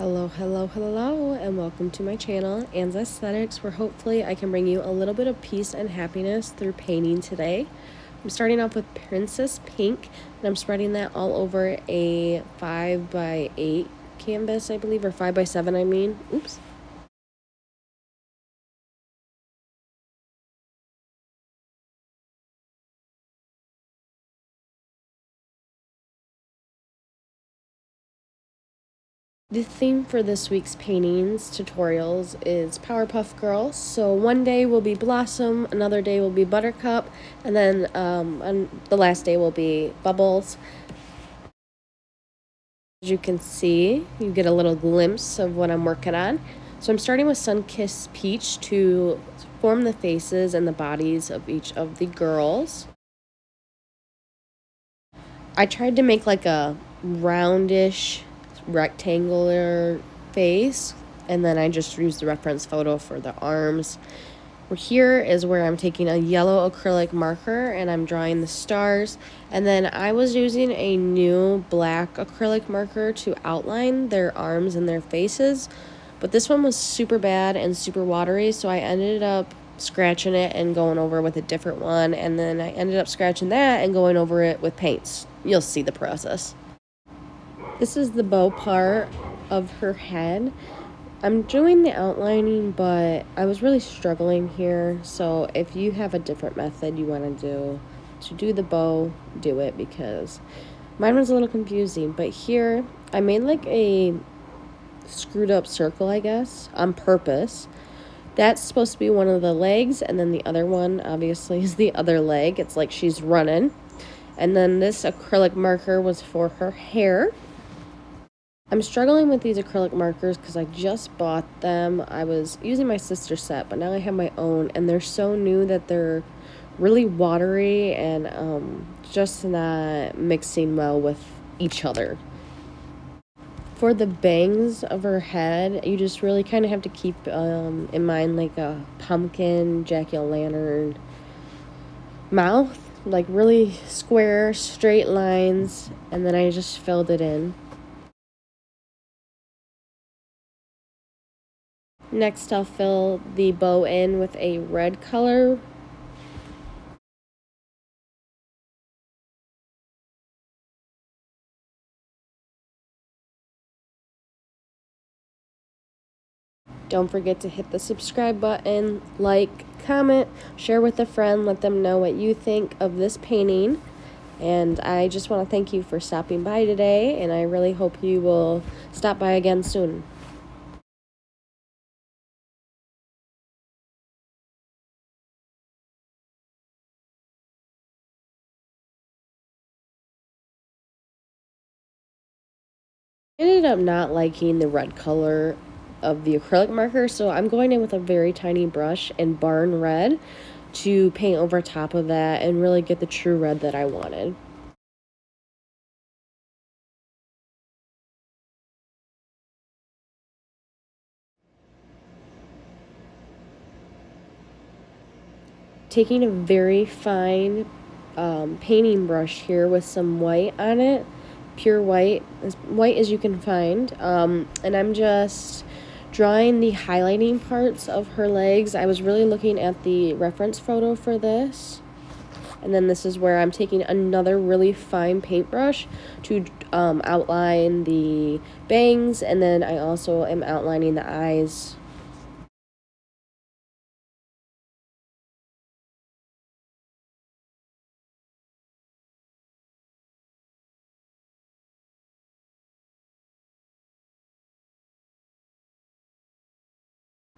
Hello, hello, hello, and welcome to my channel, Anne's Aesthetics, where hopefully I can bring you a little bit of peace and happiness through painting today. I'm starting off with Princess Pink, and I'm spreading that all over a 5x8 canvas, I believe, or 5x7, I mean. Oops. The theme for this week's paintings tutorials is Powerpuff Girls. So one day will be Blossom, another day will be Buttercup, and then the last day will be Bubbles. As you can see, you get a little glimpse of what I'm working on. So I'm starting with Sunkissed Peach to form the faces and the bodies of each of the girls. I tried to make like a roundish rectangular face, and then I just used the reference photo for the arms. Here is where I'm taking a yellow acrylic marker and I'm drawing the stars, and then I was using a new black acrylic marker to outline their arms and their faces, but this one was super bad and super watery, so I ended up scratching it and going over with a different one, and then I ended up scratching that and going over it with paints. You'll see the process. This is the bow part of her head. I'm doing the outlining, but I was really struggling here, so if you have a different method you want to do the bow, do it, because mine was a little confusing. But here I made like a screwed up circle, I guess, on purpose. That's supposed to be one of the legs, and then the other one obviously is the other leg. It's like she's running. And then this acrylic marker was for her hair. I'm struggling with these acrylic markers because I just bought them. I was using my sister's set, but now I have my own, and they're so new that they're really watery and just not mixing well with each other. For the bangs of her head, you just really kind of have to keep in mind like a pumpkin, jack-o'-lantern mouth, like really square, straight lines, and then I just filled it in. Next, I'll fill the bow in with a red color. Don't forget to hit the subscribe button, like, comment, share with a friend, let them know what you think of this painting. And I just want to thank you for stopping by today, and I really hope you will stop by again soon. I ended up not liking the red color of the acrylic marker, so I'm going in with a very tiny brush and barn red to paint over top of that and really get the true red that I wanted. Taking a very fine painting brush here with some white on it, pure white, as white as you can find, and I'm just drawing the highlighting parts of her legs. I was really looking at the reference photo for this, and then this is where I'm taking another really fine paintbrush to outline the bangs, and then I also am outlining the eyes.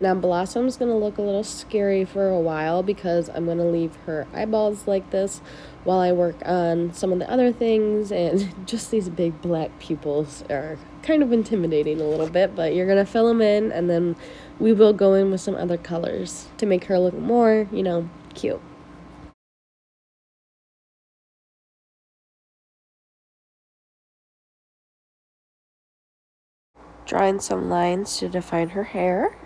Now Blossom's going to look a little scary for a while because I'm going to leave her eyeballs like this while I work on some of the other things, and just these big black pupils are kind of intimidating a little bit, but you're going to fill them in, and then we will go in with some other colors to make her look more, cute. Drawing some lines to define her hair.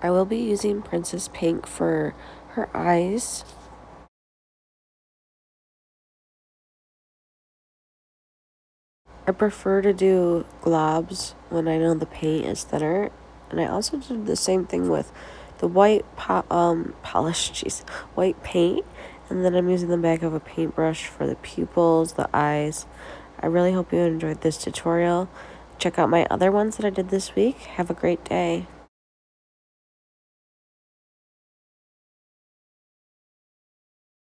I will be using Princess Pink for her eyes. I prefer to do globs when I know the paint is thinner. And I also do the same thing with the white polish, white paint. And then I'm using the back of a paintbrush for the pupils, the eyes. I really hope you enjoyed this tutorial. Check out my other ones that I did this week. Have a great day.